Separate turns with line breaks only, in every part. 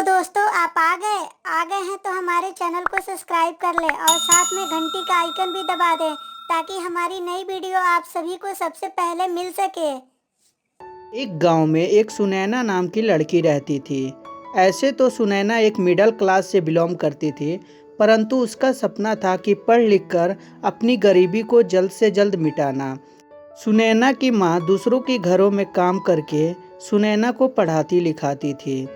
दोस्तों आप आ गए हैं तो हमारे चैनल को सब्सक्राइब कर लें और साथ में घंटी का आइकन भी दबा दें ताकि हमारी नई वीडियो आप सभी को सबसे पहले मिल सके।
एक गांव में एक सुनैना नाम की लड़की रहती थी। ऐसे तो सुनैना एक मिडिल क्लास से बिलोंग करती थी, परंतु उसका सपना था कि पढ़ लिख कर अपनी गरीबी को जल्द से जल्द मिटाना। सुनैना की माँ दूसरों के घरों में काम करके सुनैना को पढ़ाती लिखाती थी।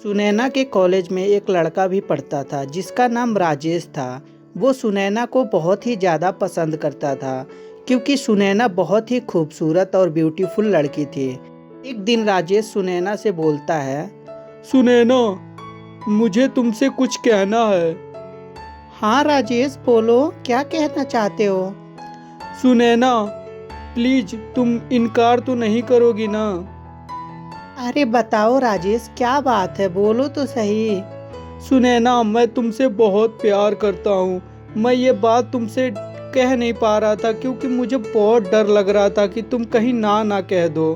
सुनैना के कॉलेज में एक लड़का भी पढ़ता था जिसका नाम राजेश था। वो सुनैना को बहुत ही ज़्यादा पसंद करता था क्योंकि सुनैना बहुत ही खूबसूरत और ब्यूटीफुल लड़की थी। एक दिन राजेश सुनैना से बोलता है,
सुनैना, मुझे तुमसे कुछ कहना है।
हाँ राजेश बोलो, क्या कहना चाहते हो?
सुनैना, प्लीज तुम इनकार तो नहीं करोगी ना?
अरे बताओ राजेश, क्या बात है, बोलो तो सही।
सुनैना, मैं तुमसे बहुत प्यार करता हूँ। मैं ये बात तुमसे कह नहीं पा रहा था क्योंकि मुझे बहुत डर लग रहा था कि तुम कहीं ना कह दो।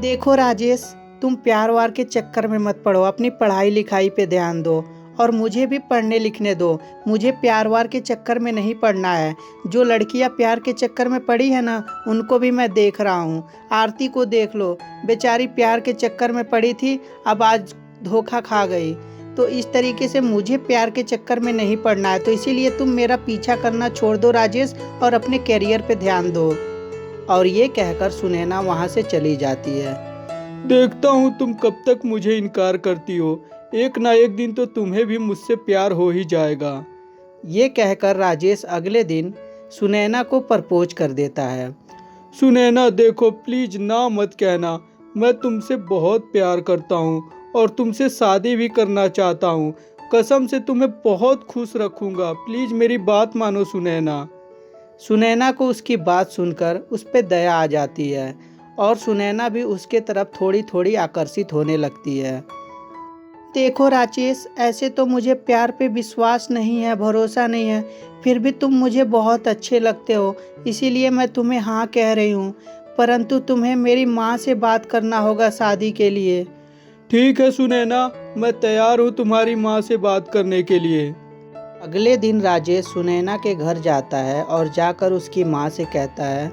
देखो राजेश, तुम प्यार वार के चक्कर में मत पड़ो, अपनी पढ़ाई लिखाई पे ध्यान दो और मुझे भी पढ़ने लिखने दो। मुझे प्यार वार के चक्कर में नहीं पड़ना है। जो लड़कियां प्यार के चक्कर में पड़ी है ना, उनको भी मैं देख रहा हूँ। आरती को देख लो, बेचारी प्यार के चक्कर में पड़ी थी, अब आज धोखा खा गई। तो इस तरीके से मुझे प्यार के चक्कर में नहीं पड़ना है, तो इसीलिए तुम मेरा पीछा करना छोड़ दो राजेश और अपने कैरियर पे ध्यान दो। और ये कहकर सुनैना वहाँ से चली जाती है।
देखता हूँ तुम कब तक मुझे इनकार करती हो। एक ना एक दिन तो तुम्हें भी मुझसे प्यार हो ही जाएगा।
ये कहकर राजेश अगले दिन सुनैना को प्रपोज कर देता है।
सुनैना देखो, प्लीज ना मत कहना। मैं तुमसे बहुत प्यार करता हूँ और तुमसे शादी भी करना चाहता हूँ। कसम से तुम्हें बहुत खुश रखूँगा। प्लीज मेरी बात मानो सुनैना।
सुनैना को उसकी बात सुनकर उस पर दया आ जाती है और सुनैना भी उसके तरफ थोड़ी थोड़ी आकर्षित होने लगती है। देखो राजेश, ऐसे तो मुझे प्यार पे विश्वास नहीं है, भरोसा नहीं है, फिर भी तुम मुझे बहुत अच्छे लगते हो, इसीलिए मैं तुम्हें हाँ कह रही हूँ। परंतु तुम्हें मेरी माँ से बात करना होगा शादी के लिए।
ठीक है सुनैना, मैं तैयार हूँ तुम्हारी माँ से बात करने के लिए।
अगले दिन राजेश सुनैना के घर जाता है और जाकर उसकी माँ से कहता है,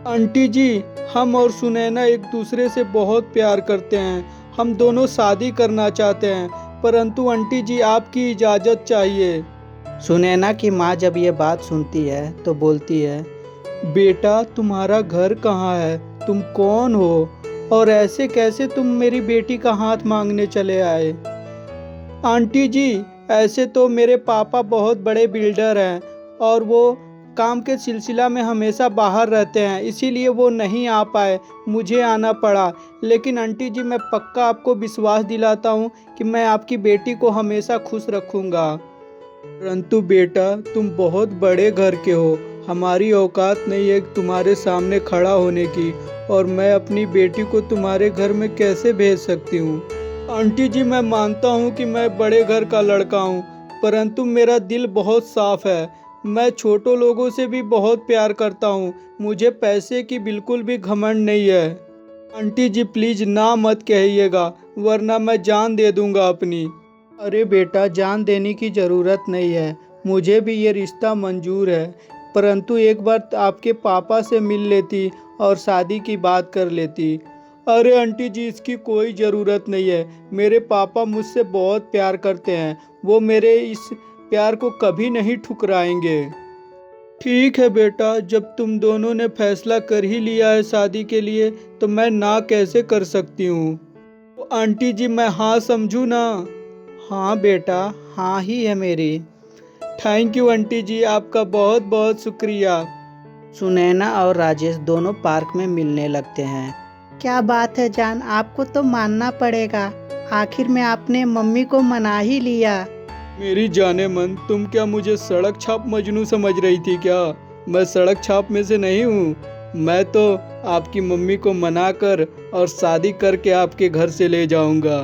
आंटी जी, हम और सुनैना एक दूसरे से बहुत प्यार करते हैं। हम दोनों शादी करना चाहते हैं, परंतु आंटी जी आपकी इजाज़त चाहिए।
सुनैना की माँ जब ये बात सुनती है तो बोलती है,
बेटा, तुम्हारा घर कहाँ है? तुम कौन हो और ऐसे कैसे तुम मेरी बेटी का हाथ मांगने चले आए? आंटी जी, ऐसे तो मेरे पापा बहुत बड़े बिल्डर हैं और वो काम के सिलसिला में हमेशा बाहर रहते हैं, इसीलिए वो नहीं आ पाए, मुझे आना पड़ा। लेकिन आंटी जी, मैं पक्का आपको विश्वास दिलाता हूँ कि मैं आपकी बेटी को हमेशा खुश रखूँगा। परंतु बेटा, तुम बहुत बड़े घर के हो, हमारी औकात नहीं है तुम्हारे सामने खड़ा होने की, और मैं अपनी बेटी को तुम्हारे घर में कैसे भेज सकती हूँ? आंटी जी, मैं मानता हूँ कि मैं बड़े घर का लड़का हूँ, परंतु मेरा दिल बहुत साफ है। मैं छोटों लोगों से भी बहुत प्यार करता हूँ। मुझे पैसे की बिल्कुल भी घमंड नहीं है। आंटी जी प्लीज ना मत कहिएगा, वरना मैं जान दे दूंगा अपनी।
अरे बेटा, जान देने की ज़रूरत नहीं है, मुझे भी ये रिश्ता मंजूर है, परंतु एक बार आपके पापा से मिल लेती और शादी की बात कर लेती।
अरे आंटी जी, इसकी कोई ज़रूरत नहीं है। मेरे पापा मुझसे बहुत प्यार करते हैं, वो मेरे इस प्यार को कभी नहीं ठुकराएंगे। ठीक है बेटा, जब तुम दोनों ने फैसला कर ही लिया है शादी के लिए, तो मैं ना कैसे कर सकती हूँ? तो आंटी जी, मैं हाँ समझूँ ना?
हाँ बेटा, हाँ ही है मेरी।
थैंक यू आंटी जी, आपका बहुत बहुत शुक्रिया।
सुनैना और राजेश दोनों पार्क में मिलने लगते हैं। क्या बात है जान, आपको तो मानना पड़ेगा, आखिर में आपने मम्मी को मना ही लिया।
मेरी जाने मन, तुम क्या मुझे सड़क छाप मजनू समझ रही थी क्या? मैं सड़क छाप में से नहीं हूँ। मैं तो आपकी मम्मी को मनाकर और शादी करके आपके घर से ले जाऊंगा।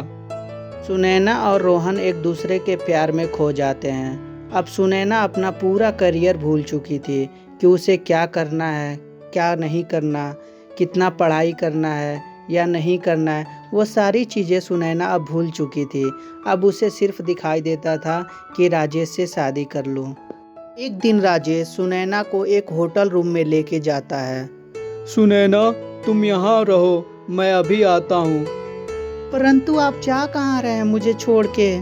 सुनैना और रोहन एक दूसरे के प्यार में खो जाते हैं। अब सुनैना अपना पूरा करियर भूल चुकी थी कि उसे क्या करना है, क्या नहीं करना, कितना पढ़ाई करना है, या नहीं करना है, वो सारी चीज़ें सुनैना अब भूल चुकी थी। अब उसे सिर्फ दिखाई देता था कि राजेश से शादी कर लूँ। एक दिन राजेश सुनैना को एक होटल रूम में लेके जाता है।
सुनैना, तुम यहाँ रहो, मैं अभी आता हूँ।
परंतु आप जा कहाँ रहे हैं मुझे छोड़ के?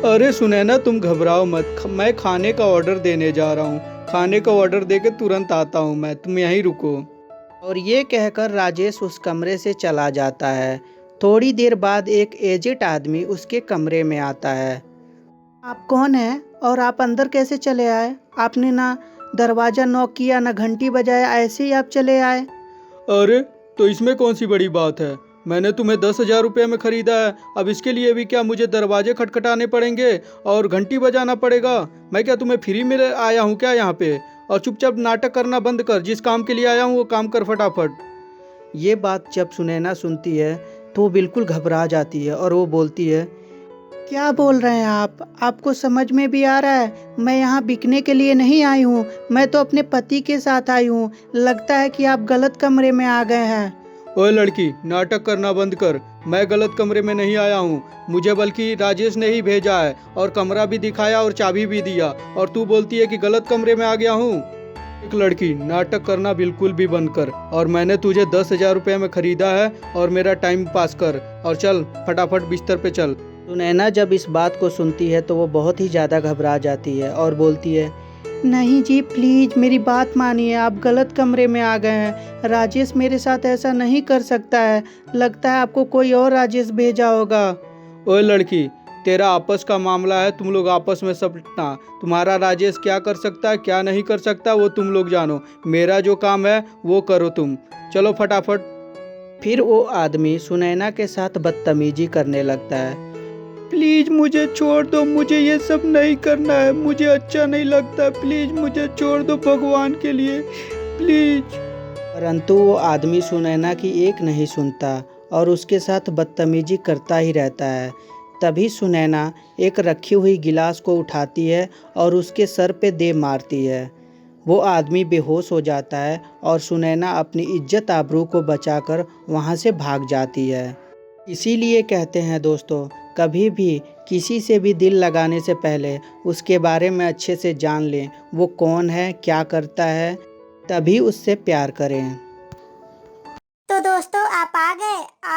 अरे सुनैना, तुम घबराओ मत, मैं खाने का ऑर्डर देने जा रहा हूँ। खाने का ऑर्डर देके तुरंत आता हूँ मैं, तुम यहीं रुको।
और ये कहकर राजेश उस कमरे से चला जाता है। थोड़ी देर बाद एक एजेड आदमी उसके कमरे में आता है। आप कौन हैं और आप अंदर कैसे चले आए? आपने ना दरवाज़ा नॉक किया ना घंटी बजाया, ऐसे ही आप चले आए।
अरे तो इसमें कौन सी बड़ी बात है? मैंने तुम्हें 10,000 रुपये में ख़रीदा है, अब इसके लिए भी क्या मुझे दरवाजे खटखटाने पड़ेंगे और घंटी बजाना पड़ेगा? मैं क्या तुम्हें फ्री में आया हूँ क्या यहाँ पे? और चुपचाप नाटक करना बंद कर, जिस काम के लिए आया हूँ वो काम कर फटाफट।
ये बात जब सुनैना सुनती है तो वो बिल्कुल घबरा जाती है और वो बोलती है, क्या बोल रहे हैं आप? आपको समझ में भी आ रहा है? मैं यहाँ बिकने के लिए नहीं आई हूँ, मैं तो अपने पति के साथ आई हूँ। लगता है कि आप गलत कमरे में आ गए हैं।
ओए लड़की, नाटक करना बंद कर। मैं गलत कमरे में नहीं आया हूँ, मुझे बल्कि राजेश ने ही भेजा है और कमरा भी दिखाया और चाबी भी दिया, और तू बोलती है कि गलत कमरे में आ गया हूँ। एक लड़की, नाटक करना बिल्कुल भी बंद कर, और मैंने तुझे 10,000 रुपये में ख़रीदा है और मेरा टाइम पास कर, और चल फटाफट बिस्तर पे चल।
सुनैना जब इस बात को सुनती है तो वो बहुत ही ज़्यादा घबरा जाती है और बोलती है, नहीं जी प्लीज़ मेरी बात मानिए, आप गलत कमरे में आ गए हैं। राजेश मेरे साथ ऐसा नहीं कर सकता है, लगता है आपको कोई और राजेश भेजा होगा।
ओए लड़की, तेरा आपस का मामला है, तुम लोग आपस में सपना। तुम्हारा राजेश क्या कर सकता है क्या नहीं कर सकता वो तुम लोग जानो, मेरा जो काम है वो करो तुम। चलो फटाफट।
फिर वो आदमी सुनैना के साथ बदतमीजी करने लगता है।
प्लीज़ मुझे छोड़ दो, मुझे ये सब नहीं करना है, मुझे अच्छा नहीं लगता, प्लीज़ मुझे छोड़ दो भगवान के लिए, प्लीज़।
परंतु वो आदमी सुनैना की एक नहीं सुनता और उसके साथ बदतमीजी करता ही रहता है। तभी सुनैना एक रखी हुई गिलास को उठाती है और उसके सर पे दे मारती है। वो आदमी बेहोश हो जाता है और सुनैना अपनी इज्जत आबरू को बचाकर वहाँ से भाग जाती है। इसीलिए कहते हैं दोस्तों, कभी भी किसी से भी दिल लगाने से पहले उसके बारे में अच्छे से जान लें, वो कौन है क्या करता है, तभी उससे प्यार करें।
तो दोस्तों आप आ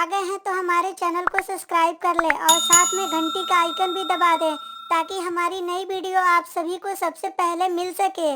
गए हैं तो हमारे चैनल को सब्सक्राइब कर लें और साथ में घंटी का आइकन भी दबा दें ताकि हमारी नई वीडियो आप सभी को सबसे पहले मिल सके।